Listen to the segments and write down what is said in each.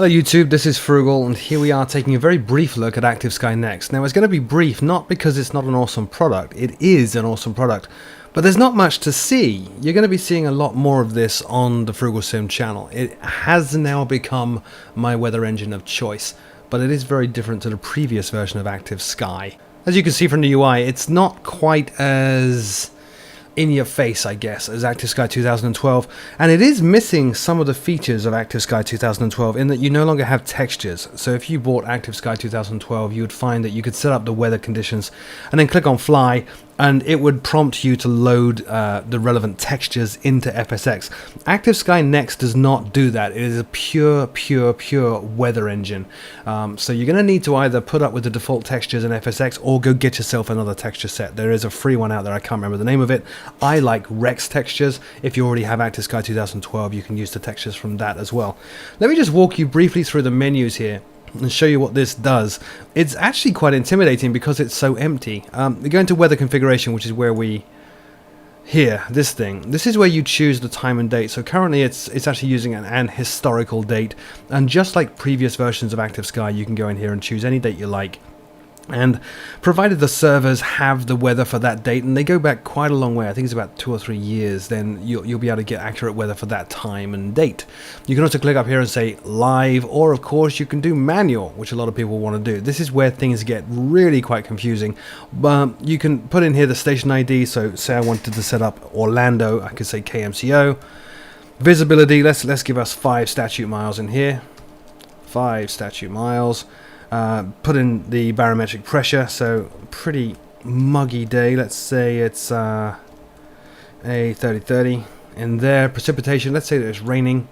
Hello YouTube, this is Froogle, and here we are taking a very brief look at Active Sky Next. Now it's going to be brief not because it's not an awesome product, it is an awesome product, but there's not much to see. You're going to be seeing a lot more of this on the Froogle Sim channel. It has now become my weather engine of choice, but it is very different to the previous version of Active Sky. As you can see from the UI, it's not quite as in your face, I guess, as Active Sky 2012, and it is missing some of the features of Active Sky 2012 in that you no longer have textures. So if you bought Active Sky 2012, you would find that you could set up the weather conditions and then click on fly, and it would prompt you to load the relevant textures into FSX. Active Sky Next does not do that. It is a pure weather engine. So you're going to need to either put up with the default textures in FSX or go get yourself another texture set. There is a free one out there, I can't remember the name of it. I like Rex textures. If you already have Active Sky 2012, you can use the textures from that as well. Let me just walk you briefly through the menus here and show you what this does. It's actually quite intimidating because it's so empty. We go into weather configuration, which is where we here, this thing. This is where you choose the time and date. So currently it's actually using an historical date, and just like previous versions of Active Sky, you can go in here and choose any date you like. And provided the servers have the weather for that date, and they go back quite a long way, I think it's about 2 or 3 years, then you'll be able to get accurate weather for that time and date. You can also click up here and say live, or of course you can do manual, which a lot of people want to do. This is where things get really quite confusing. You can put in here the station ID, so say I wanted to set up Orlando, I could say KMCO. Visibility, let's give us 5 statute miles in here. 5 statute miles. Put in the barometric pressure, so pretty muggy day. Let's say it's a 30-30 in there. Precipitation, let's say that it's raining,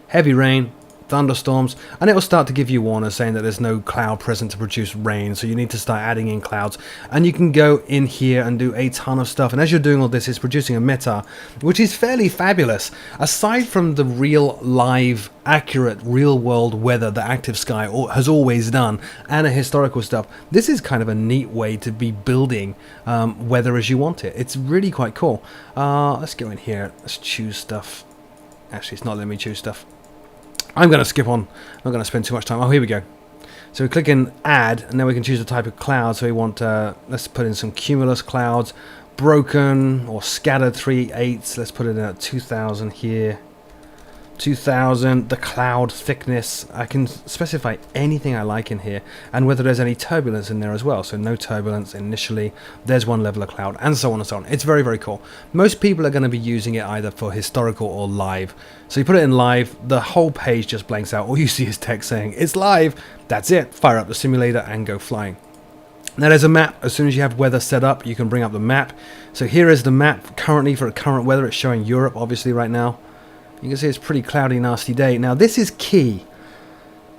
heavy rain, thunderstorms, and it will start to give you warners saying that there's no cloud present to produce rain, so you need to start adding in clouds. And you can go in here and do a ton of stuff, and as you're doing all this, it's producing a meta which is fairly fabulous. Aside from the real live accurate real world weather that Active Sky has always done and a historical stuff, this is kind of a neat way to be building weather as you want it. It's really quite cool. Let's go in here, let's choose stuff. Actually, it's not letting me choose stuff. I'm going to skip on, I'm not going to spend too much time. Oh, here we go. So we click in add, and then we can choose the type of cloud. So we want, let's put in some cumulus clouds, broken or scattered 3/8. Let's put it in at 2000 here. 2000, the cloud thickness. I can specify anything I like in here, and whether there's any turbulence in there as well. So no turbulence initially, there's one level of cloud, and so on and so on. It's very cool. Most people are going to be using it either for historical or live. So you put it in live, the whole page just blanks out. All you see is text saying it's live. That's it. Fire up the simulator and go flying. Now there's a map. As soon as you have weather set up, you can bring up the map. So here is the map currently for current weather. It's showing Europe obviously right now. You can see it's pretty cloudy, nasty day. Now this is key.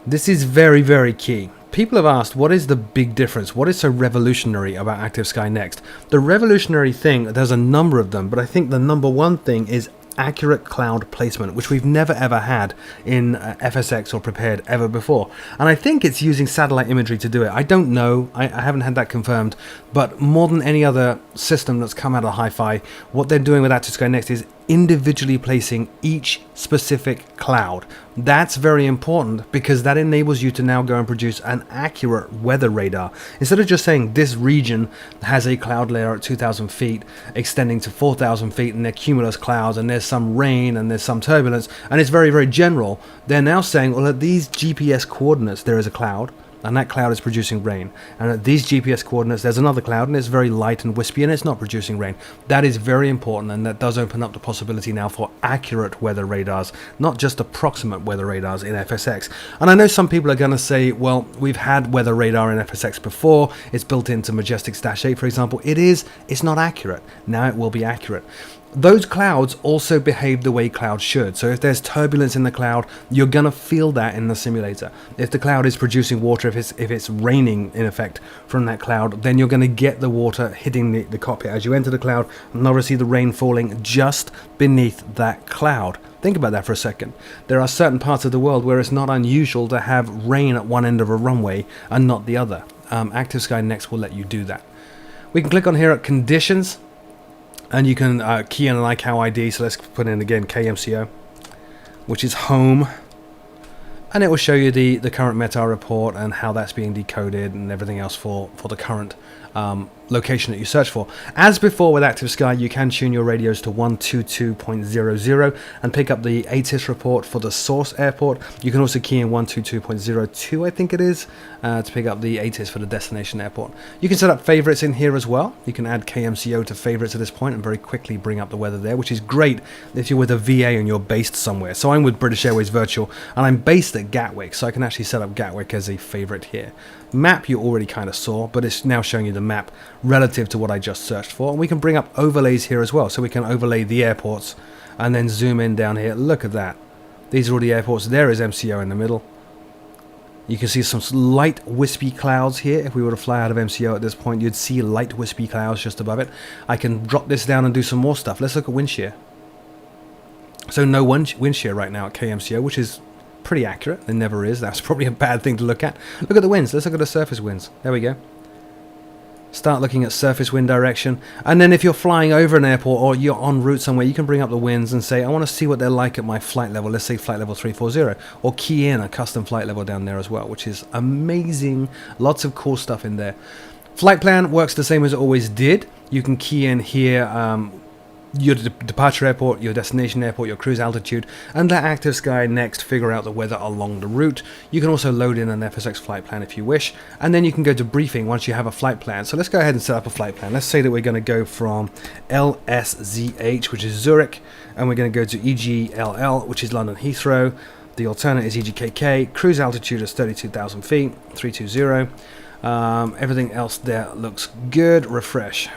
This is very key. People have asked, what is the big difference? What is so revolutionary about Active Sky Next? The revolutionary thing, there's a number of them, but I think the number one thing is accurate cloud placement, which we've never ever had in FSX or prepared ever before. And I think it's using satellite imagery to do it. I don't know, I haven't had that confirmed, but more than any other system that's come out of Hi-Fi, what they're doing with Active Sky Next is individually placing each specific cloud. That's very important because that enables you to now go and produce an accurate weather radar. Instead of just saying this region has a cloud layer at 2,000 feet extending to 4,000 feet and they're cumulus clouds and there's some rain and there's some turbulence and it's very general, they're now saying, well, at these GPS coordinates there is a cloud, and that cloud is producing rain, and at these GPS coordinates there's another cloud and it's very light and wispy and it's not producing rain. That is very important, and that does open up the possibility now for accurate weather radars, not just approximate weather radars in FSX. And I know some people are going to say, well, we've had weather radar in FSX before, it's built into Majestic-8 for example. It's not accurate. Now it will be accurate. Those clouds also behave the way clouds should. So if there's turbulence in the cloud, you're gonna feel that in the simulator. If the cloud is producing water, if it's raining in effect from that cloud, then you're gonna get the water hitting the cockpit as you enter the cloud, and obviously the rain falling just beneath that cloud. Think about that for a second. There are certain parts of the world where it's not unusual to have rain at one end of a runway and not the other. Active Sky Next will let you do that. We can click on here at conditions, and you can key in an ICAO ID. So let's put in again KMCO, which is home. and it will show you the current METAR report and how that's being decoded and everything else for the current location that you search for. As before with Active Sky, you can tune your radios to 122.00 and pick up the ATIS report for the source airport. You can also key in 122.02, I think it is, to pick up the ATIS for the destination airport. You can set up favorites in here as well. You can add KMCO to favorites at this point and very quickly bring up the weather there, which is great if you're with a VA and you're based somewhere. So I'm with British Airways Virtual and I'm based at Gatwick, so I can actually set up Gatwick as a favorite here. Map you already kind of saw, but it's now showing you the map relative to what I just searched for. And we can bring up overlays here as well, so we can overlay the airports and then zoom in down here. Look at that. These are all the airports. There is MCO in the middle. You can see some light wispy clouds here. If we were to fly out of MCO at this point, you'd see light wispy clouds just above it. I can drop this down and do some more stuff. Let's look at wind shear. So no wind shear right now at KMCO, which is pretty accurate. There never is. That's probably a bad thing to look at. Look at the winds. Let's look at the surface winds. There we go. Start looking at surface wind direction, and then if you're flying over an airport or you're en route somewhere, you can bring up the winds and say, I want to see what they're like at my flight level. Let's say flight level 340, or key in a custom flight level down there as well, which is amazing. Lots of cool stuff in there. Flight plan works the same as it always did. You can key in here your departure airport, your destination airport, your cruise altitude, and let Active Sky Next figure out the weather along the route. You can also load in an FSX flight plan if you wish, and then you can go to briefing once you have a flight plan. So let's go ahead and set up a flight plan. Let's say that we're going to go from LSZH, which is Zurich, and we're going to go to EGLL, which is London Heathrow. The alternate is EGKK. Cruise altitude is 32,000 feet, 320. Everything else there looks good. Refresh.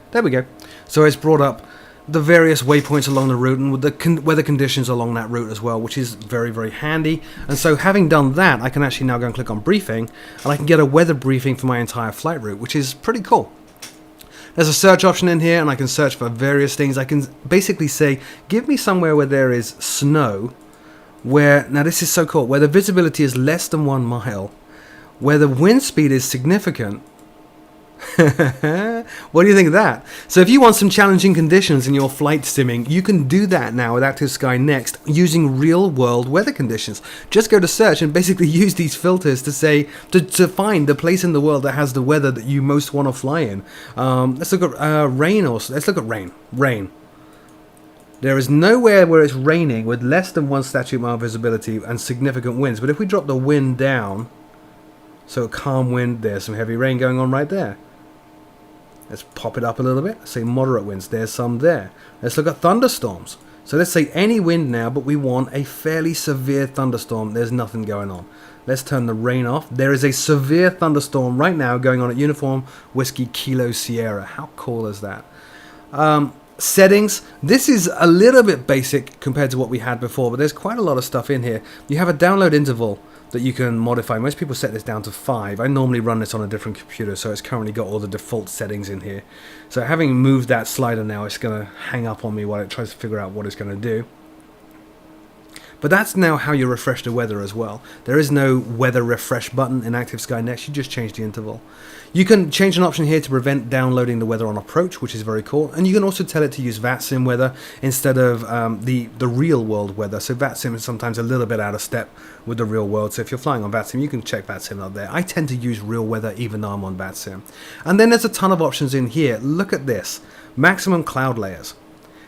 There we go. So it's brought up the various waypoints along the route and with the weather conditions along that route as well, which is very, very handy. And so having done that, I can actually now go and click on briefing, and I can get a weather briefing for my entire flight route, which is pretty cool. There's a search option in here, and I can search for various things. I can basically say, give me somewhere where there is snow, where, now this is so cool, where the visibility is less than 1 mile, where the wind speed is significant. What do you think of that? So if you want some challenging conditions in your flight simming, you can do that now with Active Sky Next using real world weather conditions. Just go to search and basically use these filters to say to find the place in the world that has the weather that you most want to fly in. Let's look at rain, or let's look at rain. Rain. There is nowhere where it's raining with less than 1 statute mile visibility and significant winds. But if we drop the wind down, so a calm wind, there's some heavy rain going on right there. Let's pop it up a little bit. Let's say moderate winds. There's some there. Let's look at thunderstorms. So let's say any wind now, but we want a fairly severe thunderstorm. There's nothing going on. Let's turn the rain off. There is a severe thunderstorm right now going on at Uniform Whiskey Kilo Sierra. How cool is that? Settings. This is a little bit basic compared to what we had before, but there's quite a lot of stuff in here. You have a download interval that you can modify. Most people set this down to 5. I normally run this on a different computer, so it's currently got all the default settings in here. So having moved that slider now, it's going to hang up on me while it tries to figure out what it's going to do. But that's now how you refresh the weather as well. There is no weather refresh button in Active Sky Next. You just change the interval. You can change an option here to prevent downloading the weather on approach, which is very cool. And you can also tell it to use VATSIM weather instead of the real world weather. So VATSIM is sometimes a little bit out of step with the real world. So if you're flying on VATSIM, you can check VATSIM up there. I tend to use real weather even though I'm on VATSIM. And then there's a ton of options in here. Look at this. Maximum cloud layers.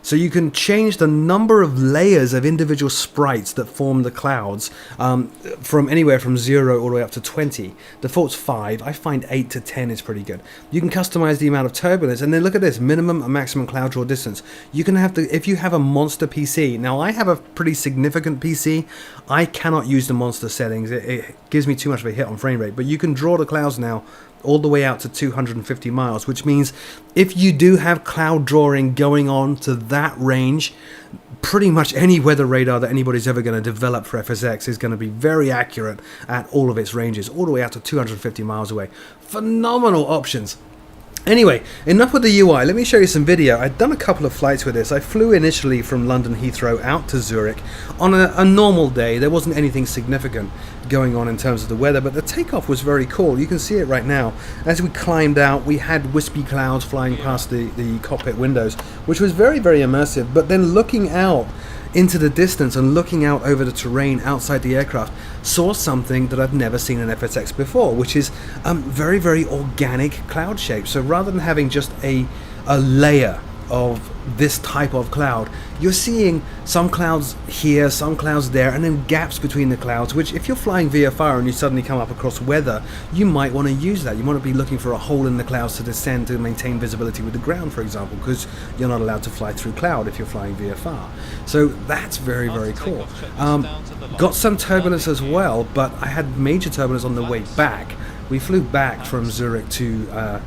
So you can change the number of layers of individual sprites that form the clouds from anywhere from 0 all the way up to 20. Default's 5. I find 8 to 10 is pretty good. You can customize the amount of turbulence, and then look at this, minimum and maximum cloud draw distance. You can have if you have a monster PC. Now I have a pretty significant PC. I cannot use the monster settings. It gives me too much of a hit on frame rate. But you can draw the clouds now all the way out to 250 miles, which means if you do have cloud drawing going on to that range, pretty much any weather radar that anybody's ever going to develop for FSX is going to be very accurate at all of its ranges, all the way out to 250 miles away. Phenomenal options. Anyway, enough with the UI. Let me show you some video. I'd done a couple of flights with this. I flew initially from London Heathrow out to Zurich on a normal day. There wasn't anything significant going on in terms of the weather, but the takeoff was very cool. You can see it right now. As we climbed out, we had wispy clouds flying past the cockpit windows, which was very, very immersive. But then looking out into the distance and looking out over the terrain outside the aircraft, saw something that I've never seen in FSX before, which is very, very organic cloud shape. So rather than having just a layer of this type of cloud, you're seeing some clouds here, some clouds there, and then gaps between the clouds, which if you're flying VFR and you suddenly come up across weather, you might want to use that. You want to be looking for a hole in the clouds to descend to maintain visibility with the ground, for example, because you're not allowed to fly through cloud if you're flying VFR. So that's very, very cool. Got some turbulence as well, but I had major turbulence on the way back. We flew back from Zurich to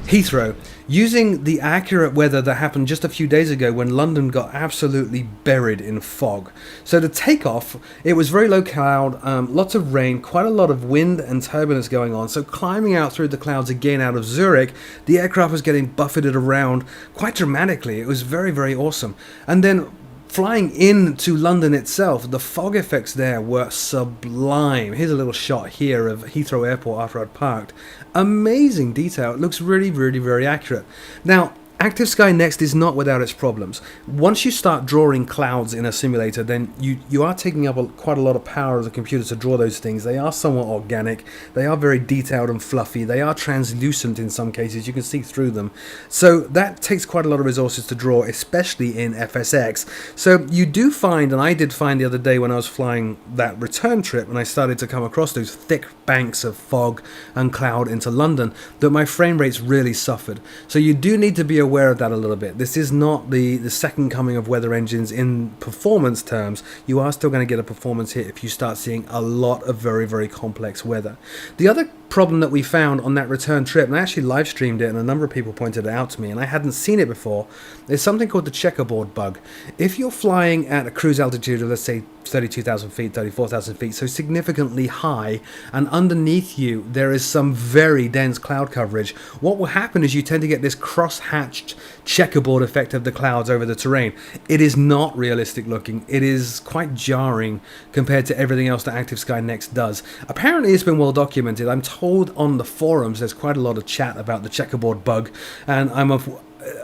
Heathrow using the accurate weather that happened just a few days ago when London got absolutely buried in fog. So the takeoff, it was very low cloud, lots of rain, quite a lot of wind and turbulence going on. So climbing out through the clouds again out of Zurich, the aircraft was getting buffeted around quite dramatically. It was very, very awesome. And then flying into London itself, the fog effects there were sublime. Here's a little shot here of Heathrow Airport after I'd parked. Amazing detail. It looks really, really very accurate. Now, Active Sky Next is not without its problems. Once you start drawing clouds in a simulator, then you are taking up quite a lot of power of the computer to draw those things. They are somewhat organic. They are very detailed and fluffy. They are translucent in some cases. You can see through them. So that takes quite a lot of resources to draw, especially in FSX. So you do find, and I did find the other day when I was flying that return trip, and I started to come across those thick banks of fog and cloud into London, that my frame rates really suffered. So you do need to be aware of that a little bit. This is not the second coming of weather engines in performance terms. You are still going to get a performance hit if you start seeing a lot of very, very complex weather. The other problem that we found on that return trip, and I actually live streamed it and a number of people pointed it out to me and I hadn't seen it before, is something called the checkerboard bug. If you're flying at a cruise altitude of, let's say, 32,000 feet, 34,000 feet, so significantly high, and underneath you there is some very dense cloud coverage, what will happen is you tend to get this cross-hatched checkerboard effect of the clouds over the terrain. It is not realistic looking. It is quite jarring compared to everything else that Active Sky Next does. Apparently it's been well documented. I'm told on the forums there's quite a lot of chat about the checkerboard bug, and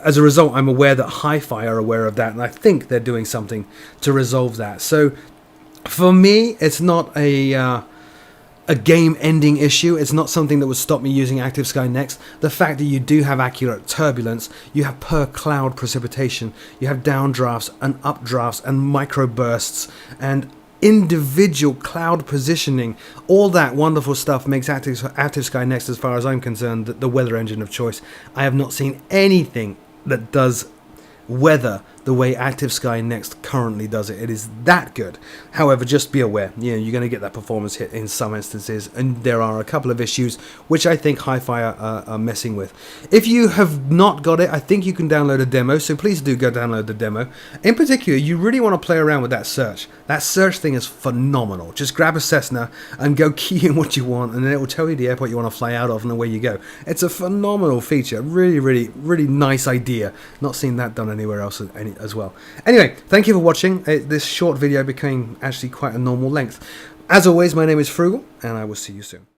as a result, I'm aware that Hi-Fi are aware of that, and I think they're doing something to resolve that. So for me, it's not a game-ending issue. It's not something that would stop me using Active Sky Next. The fact that you do have accurate turbulence, you have per cloud precipitation, you have downdrafts and updrafts and microbursts and individual cloud positioning, all that wonderful stuff makes Active Sky Next, as far as I'm concerned, the weather engine of choice. I have not seen anything that does weather the way Active Sky Next currently does it. It is that good. However, just be aware, you're going to get that performance hit in some instances, and there are a couple of issues which I think Hi-Fi are messing with. If you have not got it, I think you can download a demo, so please do go download the demo. In particular, you really want to play around with that search. That search thing is phenomenal. Just grab a Cessna and go key in what you want, and then it will tell you the airport you want to fly out of and away you go. It's a phenomenal feature. Really, really, really nice idea. Not seen that done anywhere else as well. Anyway, thank you for watching. This short video became actually quite a normal length. As always, my name is Froogle, and I will see you soon.